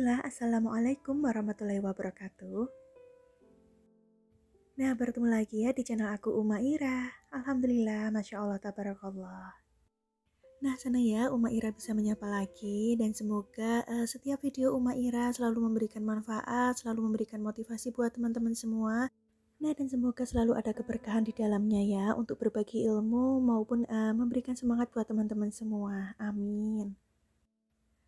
Bismillah, Assalamualaikum warahmatullahi wabarakatuh. Nah, bertemu lagi ya di channel aku Uma Ira. Alhamdulillah, Masya Allah, Tabarakallah. Nah, senang ya Uma Ira bisa menyapa lagi. Dan semoga setiap video Uma Ira selalu memberikan manfaat, selalu memberikan motivasi buat teman-teman semua. Nah, dan semoga selalu ada keberkahan di dalamnya ya, untuk berbagi ilmu maupun memberikan semangat buat teman-teman semua. Amin.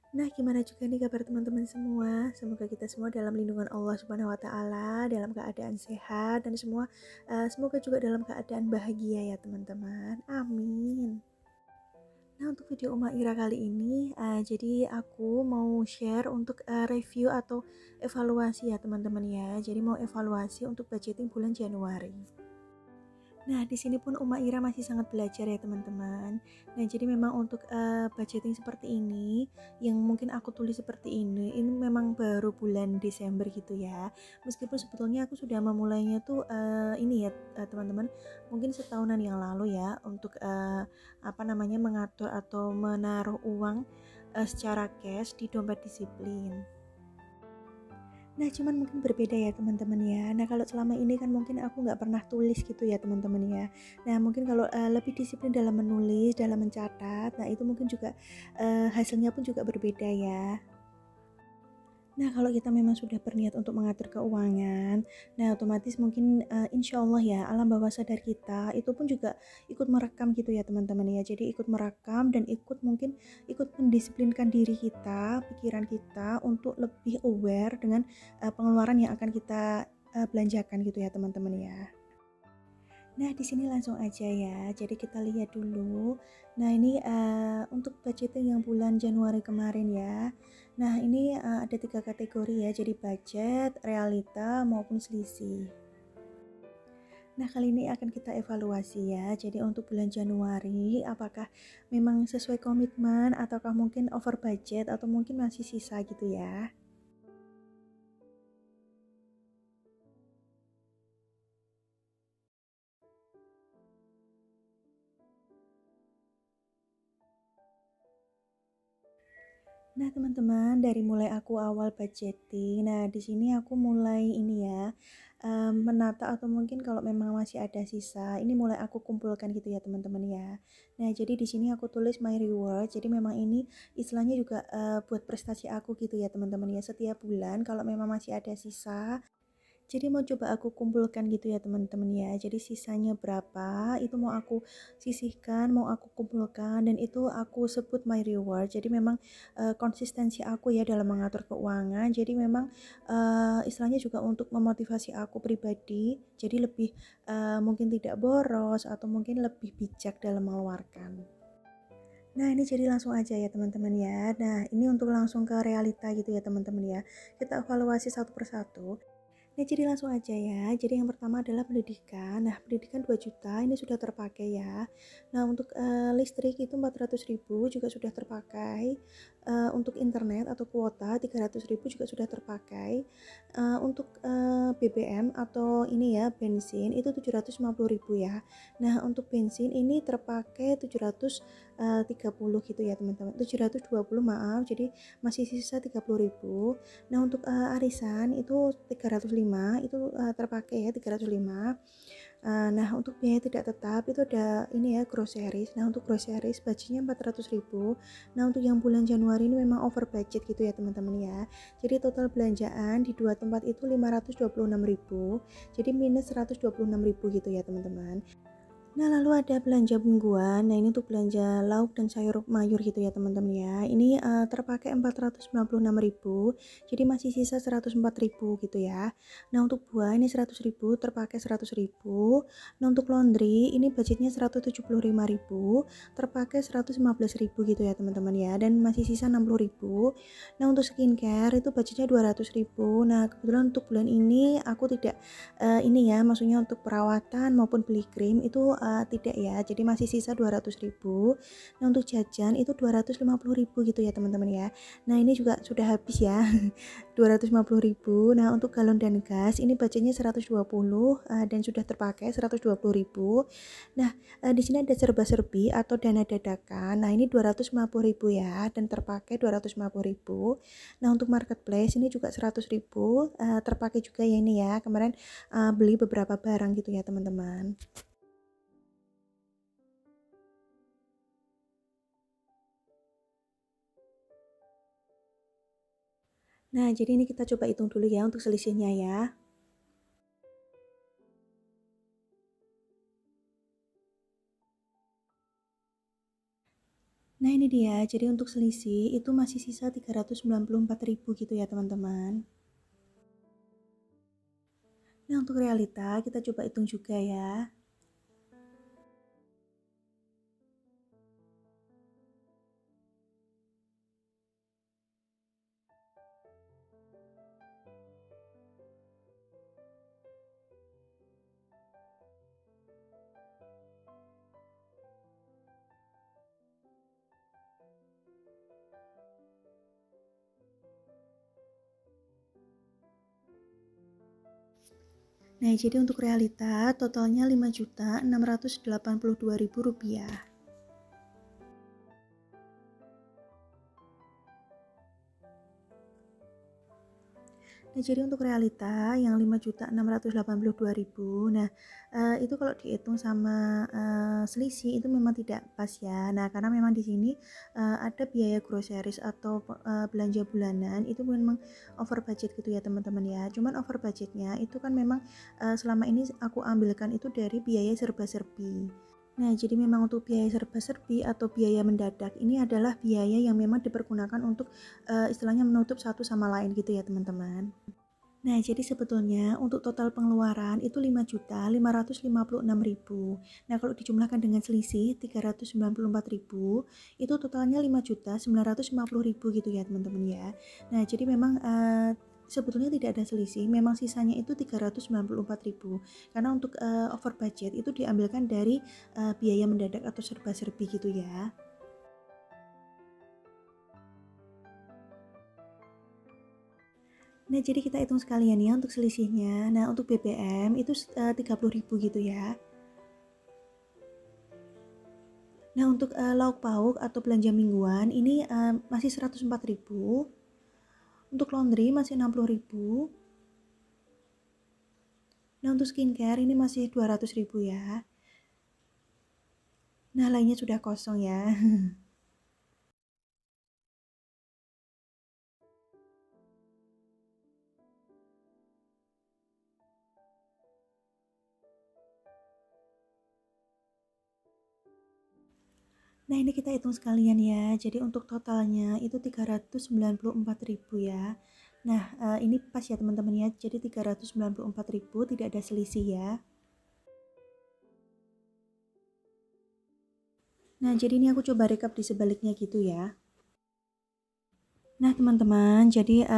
Nah, gimana juga nih kabar teman-teman semua? Semoga kita semua dalam lindungan Allah Subhanahu wa taala, dalam keadaan sehat dan semoga juga dalam keadaan bahagia ya, teman-teman. Amin. Nah, untuk video Uma Ira kali ini jadi aku mau share untuk review atau evaluasi ya, teman-teman ya. Jadi mau evaluasi untuk budgeting bulan Januari. Nah, di sini pun Uma Ira masih sangat belajar ya, teman-teman. Nah, jadi memang untuk budgeting seperti ini, yang mungkin aku tulis seperti ini memang baru bulan Desember gitu ya. Meskipun sebetulnya aku sudah memulainya tuh ini ya, teman-teman, mungkin setahunan yang lalu ya, untuk mengatur atau menaruh uang secara cash di dompet disiplin. Nah, cuman mungkin berbeda ya, teman-teman ya. Nah, kalau selama ini kan mungkin aku nggak pernah tulis gitu ya, teman-teman ya. Nah, mungkin kalau lebih disiplin dalam menulis, dalam mencatat, nah itu mungkin juga hasilnya pun juga berbeda ya. Nah, kalau kita memang sudah berniat untuk mengatur keuangan, nah otomatis mungkin insya Allah ya, alam bawah sadar kita itu pun juga ikut merekam gitu ya, teman-teman ya. Jadi ikut merekam dan ikut mendisiplinkan diri kita, pikiran kita untuk lebih aware dengan pengeluaran yang akan kita belanjakan gitu ya, teman-teman ya. Nah, di sini langsung aja ya. Jadi kita lihat dulu. Nah, ini untuk budgeting yang bulan Januari kemarin ya. Nah, ini ada 3 kategori ya. Jadi budget, realita, maupun selisih. Nah, kali ini akan kita evaluasi ya. Jadi untuk bulan Januari, apakah memang sesuai komitmen ataukah mungkin over budget atau mungkin masih sisa gitu ya. Nah, teman-teman, dari mulai aku awal budgeting, nah di sini aku mulai ini ya, menata atau mungkin kalau memang masih ada sisa, ini mulai aku kumpulkan gitu ya, teman-teman ya. Nah, jadi di sini aku tulis my reward. Jadi memang ini istilahnya juga buat prestasi aku gitu ya, teman-teman ya. Setiap bulan kalau memang masih ada sisa, jadi mau coba aku kumpulkan gitu ya, teman-teman ya. Jadi sisanya berapa itu mau aku sisihkan, mau aku kumpulkan, dan itu aku sebut my reward. Jadi memang konsistensi aku ya dalam mengatur keuangan. Jadi memang istilahnya juga untuk memotivasi aku pribadi. Jadi lebih mungkin tidak boros atau mungkin lebih bijak dalam mengeluarkan. Nah, ini jadi langsung aja ya, teman-teman ya. Nah, ini untuk langsung ke realita gitu ya, teman-teman ya. Kita evaluasi satu persatu. Nah, jadi langsung aja ya. Jadi yang pertama adalah pendidikan. Nah, pendidikan 2 juta ini sudah terpakai ya. Nah, untuk listrik itu 400.000 juga sudah terpakai. Untuk internet atau kuota 300.000 juga sudah terpakai. Untuk BBM atau ini ya, bensin itu 750.000 ya. Nah, untuk bensin ini terpakai 730 gitu ya, teman-teman. 720, maaf. Jadi masih sisa 30.000. Nah, untuk arisan itu 305 itu terpakai ya, 305. Nah, untuk biaya tidak tetap itu ada ini ya, groceries. Nah, untuk groceries budgetnya 400.000. Nah, untuk yang bulan Januari ini memang over budget gitu ya, teman-teman ya. Jadi total belanjaan di dua tempat itu 526.000. Jadi minus 126.000 gitu ya, teman-teman. Nah, lalu ada belanja mingguan. Nah, ini untuk belanja lauk dan sayur mayur gitu ya, teman-teman ya. Ini terpakai 496.000. Jadi masih sisa 104.000 gitu ya. Nah, untuk buah ini 100.000, terpakai 100.000. Nah, untuk laundry ini budgetnya 175.000, terpakai 115.000 gitu ya, teman-teman ya. Dan masih sisa 60.000. Nah, untuk skincare itu budgetnya 200.000. Nah, kebetulan untuk bulan ini aku tidak ini ya, maksudnya untuk perawatan maupun beli krim itu tidak ya. Jadi masih sisa 200.000. Nah, untuk jajan itu 250.000 gitu ya teman-teman ya. Nah, ini juga sudah habis ya. 250.000. Nah, untuk galon dan gas ini budgetnya 120 dan sudah terpakai 120.000. Nah, di sini ada serba-serbi atau dana dadakan. Nah, ini 250.000 ya dan terpakai 250.000. Nah, untuk marketplace ini juga 100.000 terpakai juga ya ini ya. Kemarin beli beberapa barang gitu ya teman-teman. Nah, jadi ini kita coba hitung dulu ya untuk selisihnya ya. Nah, ini dia. Jadi untuk selisih itu masih sisa 394.000 gitu ya teman-teman. Nah, untuk realita kita coba hitung juga ya. Nah, jadi untuk realita totalnya Rp5.682.000. Nah, jadi untuk realita yang 5.682.000. Nah, itu kalau dihitung sama selisih itu memang tidak pas ya. Nah, karena memang di sini ada biaya groceries atau belanja bulanan itu memang over budget gitu ya teman-teman ya. Cuman over budgetnya itu kan memang selama ini aku ambilkan itu dari biaya serba-serbi. Nah, jadi memang untuk biaya serba-serbi atau biaya mendadak ini adalah biaya yang memang dipergunakan untuk istilahnya menutup satu sama lain gitu ya teman-teman. Nah, jadi sebetulnya untuk total pengeluaran itu 5.556.000. Nah, kalau dijumlahkan dengan selisih 394.000, itu totalnya 5.950.000 gitu ya, teman-teman ya. Nah, jadi memang sebetulnya tidak ada selisih, memang sisanya itu 394.000. Karena untuk over budget itu diambilkan dari biaya mendadak atau serba-serbi gitu ya. Nah, jadi kita hitung sekalian ya untuk selisihnya. Nah, untuk BBM itu 30.000 gitu ya. Nah, untuk lauk pauk atau belanja mingguan ini masih 104.000. Untuk laundry masih 60.000. Nah, untuk skincare ini masih 200.000 ya. Nah, lainnya sudah kosong ya. Nah, ini kita hitung sekalian ya. Jadi untuk totalnya itu 394.000 ya. Nah, ini pas ya teman-teman ya. Jadi 394.000 tidak ada selisih ya. Nah, jadi ini aku coba rekap di sebaliknya gitu ya. Nah, teman-teman, jadi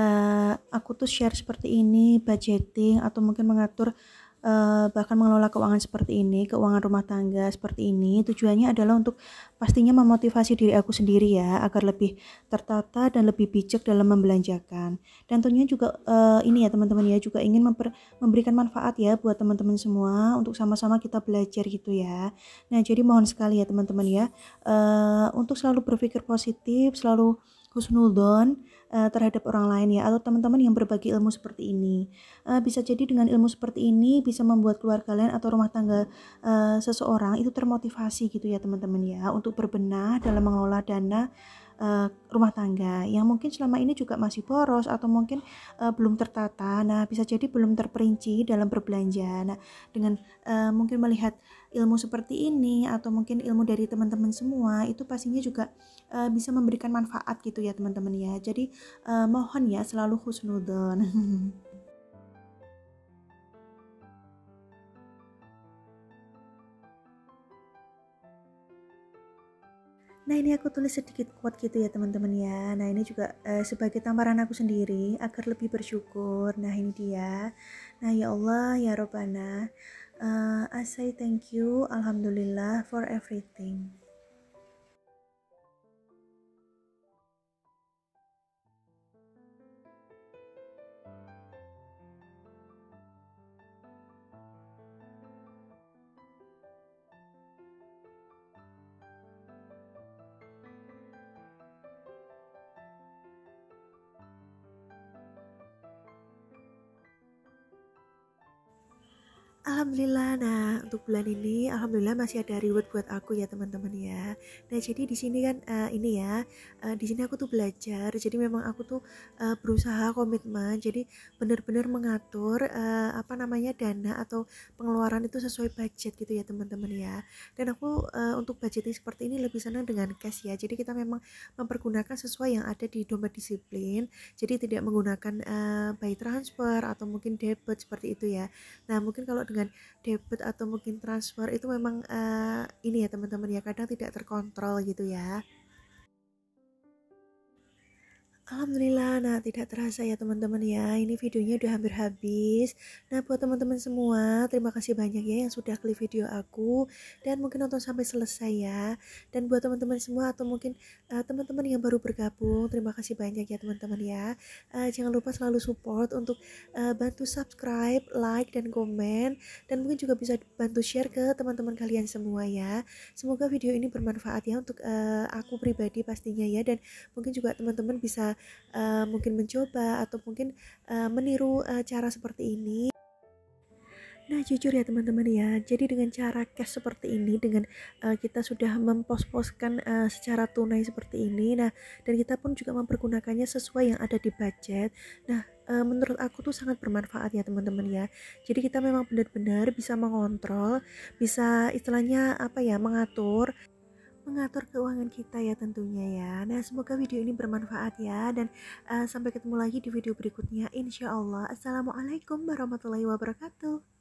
aku tuh share seperti ini, budgeting atau mungkin mengatur bahkan mengelola keuangan seperti ini, keuangan rumah tangga seperti ini. Tujuannya adalah untuk pastinya memotivasi diri aku sendiri ya, agar lebih tertata dan lebih bijak dalam membelanjakan. Dan tentunya juga ini ya teman-teman ya, juga ingin memberikan manfaat ya buat teman-teman semua untuk sama-sama kita belajar gitu ya. Nah, jadi mohon sekali ya teman-teman ya, untuk selalu berpikir positif, selalu husnudon terhadap orang lain ya, atau teman-teman yang berbagi ilmu seperti ini. Bisa jadi dengan ilmu seperti ini bisa membuat keluarga kalian atau rumah tangga seseorang itu termotivasi gitu ya teman-teman ya, untuk berbenah dalam mengelola dana rumah tangga yang mungkin selama ini juga masih boros atau mungkin belum tertata. Nah, bisa jadi belum terperinci dalam berbelanja. Nah, dengan mungkin melihat ilmu seperti ini atau mungkin ilmu dari teman-teman semua itu pastinya juga bisa memberikan manfaat gitu ya teman-teman ya. Jadi mohon ya selalu husnudon. Nah, ini aku tulis sedikit quote gitu ya teman-teman ya. Nah, ini juga sebagai tamparan aku sendiri agar lebih bersyukur. Nah, ini dia. Nah, ya Allah ya Robbana, I say thank you, alhamdulillah for everything. Alhamdulillah, nah untuk bulan ini alhamdulillah masih ada reward buat aku ya teman-teman ya. Nah jadi di sini kan ini ya, di sini aku tuh belajar. Jadi memang aku tuh berusaha komitmen. Jadi benar-benar mengatur apa namanya dana atau pengeluaran itu sesuai budget gitu ya teman-teman ya. Dan aku untuk budgeting seperti ini lebih senang dengan cash ya. Jadi kita memang mempergunakan sesuai yang ada di dompet disiplin. Jadi tidak menggunakan by transfer atau mungkin debit seperti itu ya. Nah mungkin kalau dengan debit atau mungkin transfer itu memang ini ya teman-teman ya kadang tidak terkontrol gitu ya. Alhamdulillah, nah tidak terasa ya teman-teman ya, ini videonya udah hampir habis. Nah buat teman-teman semua, terima kasih banyak ya yang sudah klik video aku dan mungkin nonton sampai selesai ya. Dan buat teman-teman semua atau mungkin teman-teman yang baru bergabung, terima kasih banyak ya teman-teman ya. Jangan lupa selalu support untuk bantu subscribe, like, dan komen. Dan mungkin juga bisa bantu share ke teman-teman kalian semua ya. Semoga video ini bermanfaat ya untuk aku pribadi pastinya ya. Dan mungkin juga teman-teman bisa mungkin mencoba atau mungkin meniru cara seperti ini. Nah jujur ya teman-teman ya, jadi dengan cara cash seperti ini, dengan kita sudah mempos-poskan secara tunai seperti ini, nah dan kita pun juga mempergunakannya sesuai yang ada di budget. Nah menurut aku tuh sangat bermanfaat ya teman-teman ya. Jadi kita memang benar-benar bisa mengontrol, bisa istilahnya apa ya, mengatur keuangan kita ya tentunya ya. Nah semoga video ini bermanfaat ya dan sampai ketemu lagi di video berikutnya insya Allah. Assalamualaikum warahmatullahi wabarakatuh.